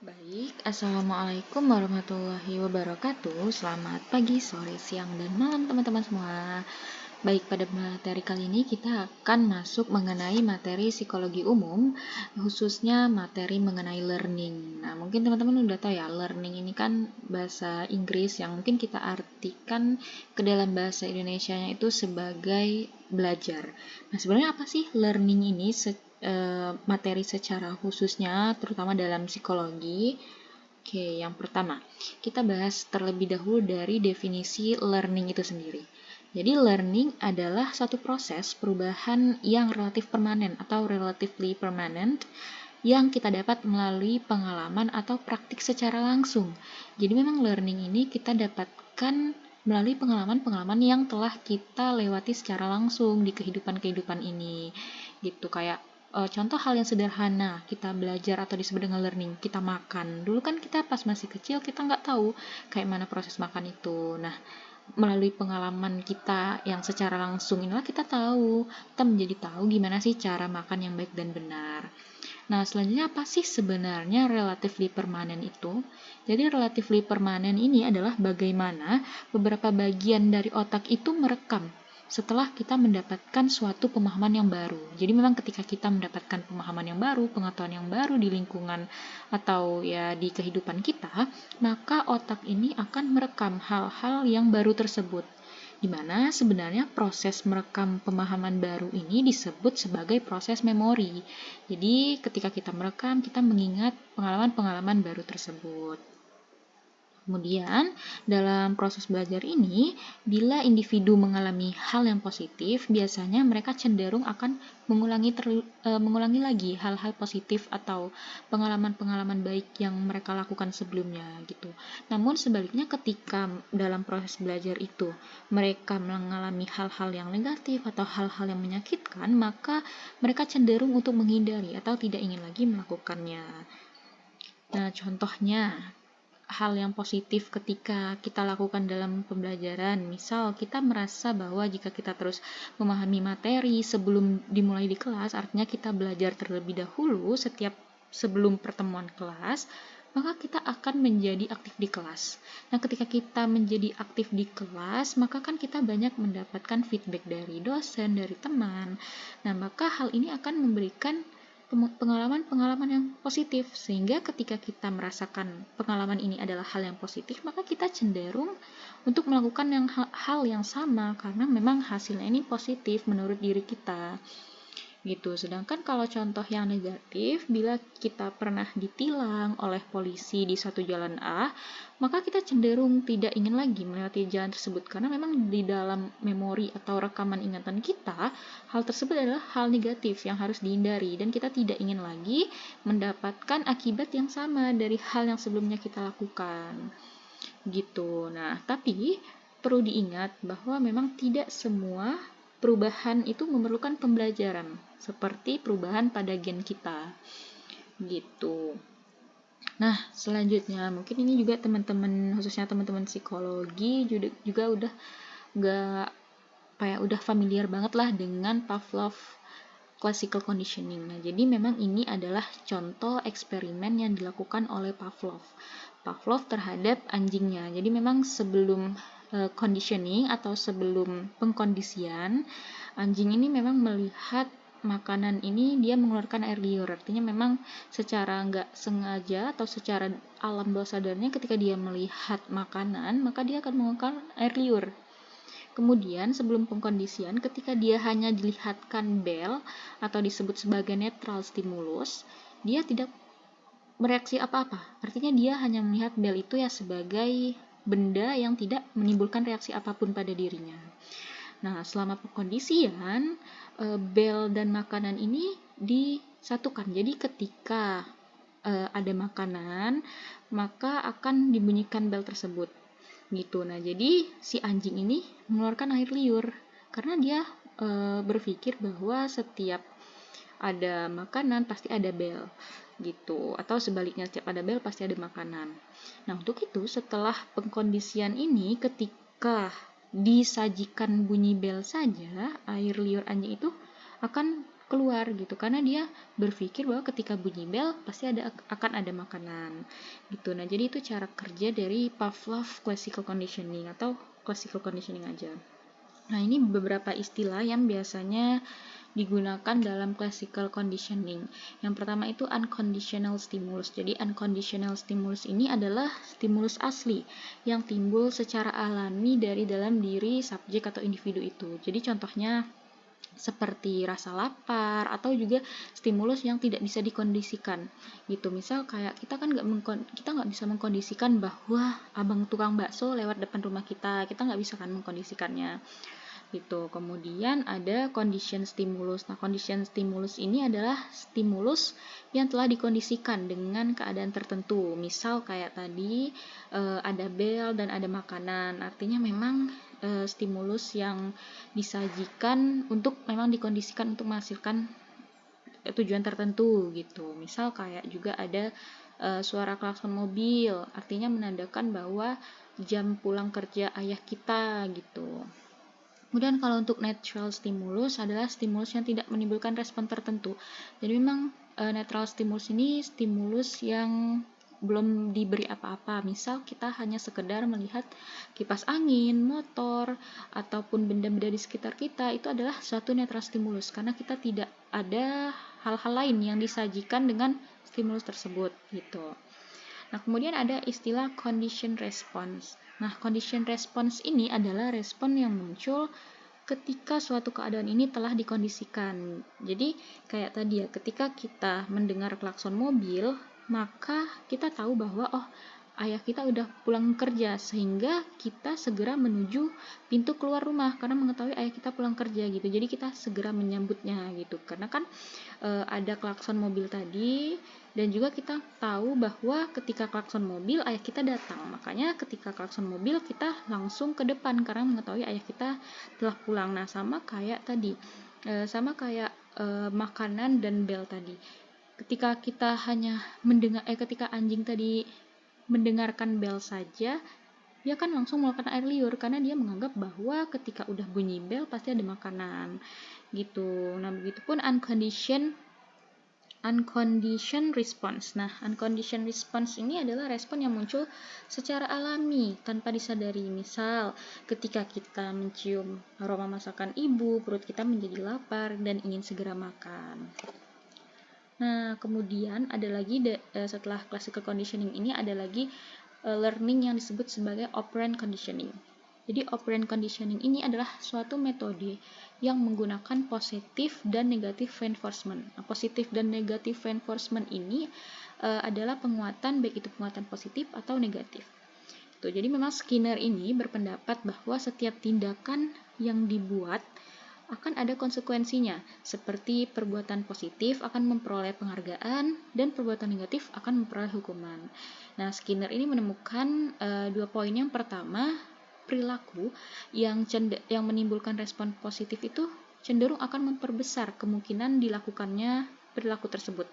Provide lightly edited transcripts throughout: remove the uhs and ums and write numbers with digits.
Baik, Assalamualaikum warahmatullahi wabarakatuh. Selamat pagi, sore, siang, dan malam teman-teman semua. Baik, pada materi kali ini kita akan masuk mengenai materi psikologi umum, khususnya materi mengenai learning. Nah, mungkin teman-teman udah tahu ya, learning ini kan bahasa Inggris yang mungkin kita artikan ke dalam bahasa Indonesianya itu sebagai belajar. Nah, sebenarnya apa sih learning ini? Materi secara khususnya terutama dalam psikologi. Oke, yang pertama, kita bahas terlebih dahulu dari definisi learning itu sendiri. Jadi learning adalah satu proses perubahan yang relatif permanen atau relatively permanent yang kita dapat melalui pengalaman atau praktik secara langsung. Jadi memang learning ini kita dapatkan melalui pengalaman-pengalaman yang telah kita lewati secara langsung di kehidupan-kehidupan ini. Gitu kayak contoh hal yang sederhana, kita belajar atau disebut dengan learning, kita makan. Dulu kan kita pas masih kecil, kita nggak tahu kayak mana proses makan itu. Nah, melalui pengalaman kita yang secara langsung inilah kita menjadi tahu gimana sih cara makan yang baik dan benar. Nah, selanjutnya apa sih sebenarnya relatively permanent itu? Jadi relatively permanent ini adalah bagaimana beberapa bagian dari otak itu merekam setelah kita mendapatkan suatu pemahaman yang baru. Jadi memang ketika kita mendapatkan pemahaman yang baru, pengetahuan yang baru di lingkungan atau ya di kehidupan kita, maka otak ini akan merekam hal-hal yang baru tersebut. Di mana sebenarnya proses merekam pemahaman baru ini disebut sebagai proses memori. Jadi ketika kita merekam, kita mengingat pengalaman-pengalaman baru tersebut. Kemudian, dalam proses belajar ini, bila individu mengalami hal yang positif, biasanya mereka cenderung akan mengulangi lagi hal-hal positif atau pengalaman-pengalaman baik yang mereka lakukan sebelumnya gitu. Namun sebaliknya ketika dalam proses belajar itu mereka mengalami hal-hal yang negatif atau hal-hal yang menyakitkan, maka mereka cenderung untuk menghindari atau tidak ingin lagi melakukannya. Nah, contohnya hal yang positif ketika kita lakukan dalam pembelajaran. Misal, kita merasa bahwa jika kita terus memahami materi sebelum dimulai di kelas, artinya kita belajar terlebih dahulu sebelum pertemuan kelas, maka kita akan menjadi aktif di kelas. Nah, ketika kita menjadi aktif di kelas, maka kan kita banyak mendapatkan feedback dari dosen, dari teman. Nah, maka hal ini akan memberikan pengalaman-pengalaman yang positif, sehingga ketika kita merasakan pengalaman ini adalah hal yang positif, maka kita cenderung untuk melakukan hal yang sama karena memang hasilnya ini positif menurut diri kita gitu. Sedangkan kalau contoh yang negatif, bila kita pernah ditilang oleh polisi di satu jalan A, maka kita cenderung tidak ingin lagi melewati jalan tersebut karena memang di dalam memori atau rekaman ingatan kita, hal tersebut adalah hal negatif yang harus dihindari dan kita tidak ingin lagi mendapatkan akibat yang sama dari hal yang sebelumnya kita lakukan. Gitu. Nah, tapi perlu diingat bahwa memang tidak semua perubahan itu memerlukan pembelajaran, seperti perubahan pada gen kita. Gitu. Nah, selanjutnya mungkin ini juga teman-teman, khususnya teman-teman psikologi juga udah familiar banget lah dengan Pavlov classical conditioning. Nah, jadi memang ini adalah contoh eksperimen yang dilakukan oleh Pavlov terhadap anjingnya. Jadi memang sebelum conditioning atau sebelum pengkondisian, anjing ini memang melihat makanan ini dia mengeluarkan air liur. Artinya memang secara nggak sengaja atau secara alam bawah sadarnya ketika dia melihat makanan, maka dia akan mengeluarkan air liur. Kemudian sebelum pengkondisian, ketika dia hanya dilihatkan bel atau disebut sebagai netral stimulus, dia tidak bereaksi apa-apa. Artinya dia hanya melihat bel itu ya sebagai benda yang tidak menimbulkan reaksi apapun pada dirinya. Nah, selama pengkondisian, bel dan makanan ini disatukan. Jadi ketika ada makanan, maka akan dibunyikan bel tersebut. Gitu. Nah, jadi si anjing ini mengeluarkan air liur karena dia berpikir bahwa setiap ada makanan pasti ada bel gitu, atau sebaliknya setiap ada bel pasti ada makanan. Nah, untuk itu setelah pengkondisian ini, ketika disajikan bunyi bel saja, air liur anjing itu akan keluar gitu, karena dia berpikir bahwa ketika bunyi bel pasti akan ada makanan gitu. Nah, jadi itu cara kerja dari Pavlov classical conditioning atau classical conditioning aja. Nah, ini beberapa istilah yang biasanya digunakan dalam classical conditioning. Yang pertama itu unconditional stimulus. Jadi unconditional stimulus ini adalah stimulus asli yang timbul secara alami dari dalam diri subjek atau individu itu. Jadi contohnya seperti rasa lapar atau juga stimulus yang tidak bisa dikondisikan gitu. Misal kayak kita kan nggak bisa mengkondisikan bahwa abang tukang bakso lewat depan rumah kita nggak bisa kan mengkondisikannya gitu. Kemudian ada condition stimulus. Nah, condition stimulus ini adalah stimulus yang telah dikondisikan dengan keadaan tertentu. Misal kayak tadi ada bel dan ada makanan. Artinya memang stimulus yang disajikan untuk memang dikondisikan untuk menghasilkan tujuan tertentu gitu. Misal kayak juga ada suara klakson mobil, artinya menandakan bahwa jam pulang kerja ayah kita gitu. Kemudian kalau untuk natural stimulus adalah stimulus yang tidak menimbulkan respon tertentu. Jadi memang natural stimulus ini stimulus yang belum diberi apa-apa. Misal kita hanya sekedar melihat kipas angin, motor, ataupun benda-benda di sekitar kita, itu adalah suatu natural stimulus karena kita tidak ada hal-hal lain yang disajikan dengan stimulus tersebut gitu. Nah, kemudian ada istilah condition response. Nah, condition response ini adalah respon yang muncul ketika suatu keadaan ini telah dikondisikan. Jadi, kayak tadi ya, ketika kita mendengar klakson mobil, maka kita tahu bahwa ayah kita udah pulang kerja, sehingga kita segera menuju pintu keluar rumah karena mengetahui ayah kita pulang kerja gitu. Jadi kita segera menyambutnya gitu. Karena kan ada klakson mobil tadi, dan juga kita tahu bahwa ketika klakson mobil ayah kita datang. Makanya ketika klakson mobil kita langsung ke depan karena mengetahui ayah kita telah pulang. Nah, sama kayak tadi. Makanan dan bel tadi. Ketika kita hanya ketika anjing tadi mendengarkan bel saja, dia kan langsung melakukan air liur karena dia menganggap bahwa ketika udah bunyi bel pasti ada makanan gitu. Nah, begitupun unconditioned response. Nah, unconditioned response ini adalah respon yang muncul secara alami tanpa disadari. Misal, ketika kita mencium aroma masakan ibu, perut kita menjadi lapar dan ingin segera makan. Nah, kemudian ada lagi setelah classical conditioning ini ada lagi learning yang disebut sebagai operant conditioning. Jadi operant conditioning ini adalah suatu metode yang menggunakan positif dan negatif reinforcement. Nah, positif dan negatif reinforcement ini adalah penguatan, baik itu penguatan positif atau negatif. Jadi memang Skinner ini berpendapat bahwa setiap tindakan yang dibuat akan ada konsekuensinya, seperti perbuatan positif akan memperoleh penghargaan dan perbuatan negatif akan memperoleh hukuman. Nah, Skinner ini menemukan 2 poin. Yang pertama, perilaku yang menimbulkan respon positif itu cenderung akan memperbesar kemungkinan dilakukannya perilaku tersebut.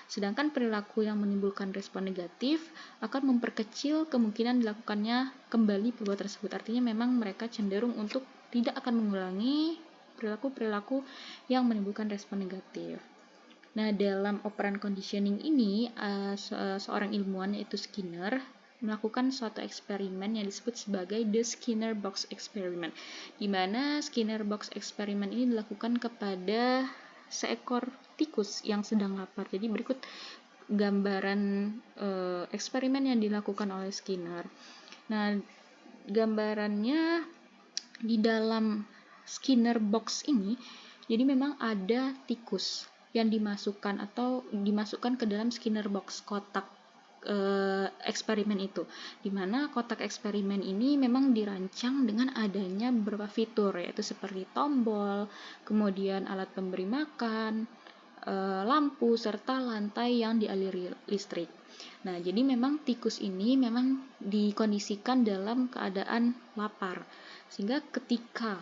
Sedangkan perilaku yang menimbulkan respon negatif akan memperkecil kemungkinan dilakukannya kembali perbuatan tersebut. Artinya memang mereka cenderung untuk tidak akan mengulangi perilaku-perilaku yang menimbulkan respon negatif. Nah, dalam operant conditioning ini, seorang ilmuwan yaitu Skinner melakukan suatu eksperimen yang disebut sebagai The Skinner Box Experiment, di mana Skinner Box Experiment ini dilakukan kepada seekor tikus yang sedang lapar. Jadi berikut gambaran eksperimen yang dilakukan oleh Skinner. Nah, gambarannya di dalam Skinner box ini, jadi memang ada tikus yang dimasukkan ke dalam Skinner box, kotak eksperimen itu, dimana kotak eksperimen ini memang dirancang dengan adanya beberapa fitur, yaitu seperti tombol, kemudian alat pemberi makan, lampu, serta lantai yang dialiri listrik. Nah, jadi memang tikus ini memang dikondisikan dalam keadaan lapar, sehingga ketika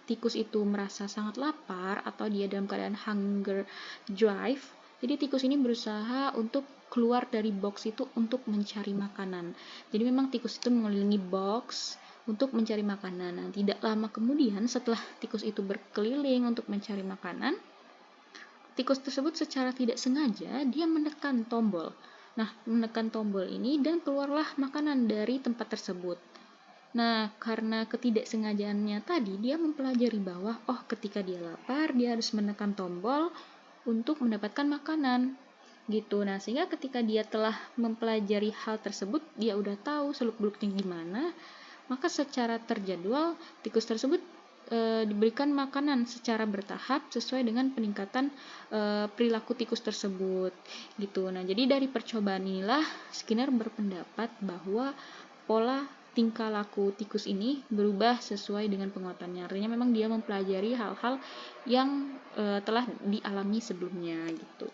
tikus itu merasa sangat lapar atau dia dalam keadaan hunger drive, jadi tikus ini berusaha untuk keluar dari box itu untuk mencari makanan. Jadi memang tikus itu mengelilingi box untuk mencari makanan. Nah, tidak lama kemudian setelah tikus itu berkeliling untuk mencari makanan, tikus tersebut secara tidak sengaja dia menekan tombol. Nah, menekan tombol ini dan keluarlah makanan dari tempat tersebut. Nah, karena ketidaksengajaannya tadi, dia mempelajari bahwa, ketika dia lapar, dia harus menekan tombol untuk mendapatkan makanan. Gitu. Nah, sehingga ketika dia telah mempelajari hal tersebut, dia udah tahu seluk-beluknya gimana, maka secara terjadwal, tikus tersebut diberikan makanan secara bertahap sesuai dengan peningkatan perilaku tikus tersebut gitu. Nah, jadi dari percobaan inilah Skinner berpendapat bahwa pola tingkah laku tikus ini berubah sesuai dengan penguatannya. Artinya memang dia mempelajari hal-hal yang telah dialami sebelumnya gitu.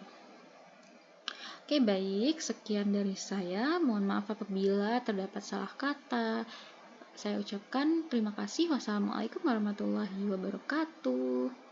Oke, baik, sekian dari saya. Mohon maaf apabila terdapat salah kata. Saya ucapkan terima kasih. Wassalamualaikum warahmatullahi wabarakatuh.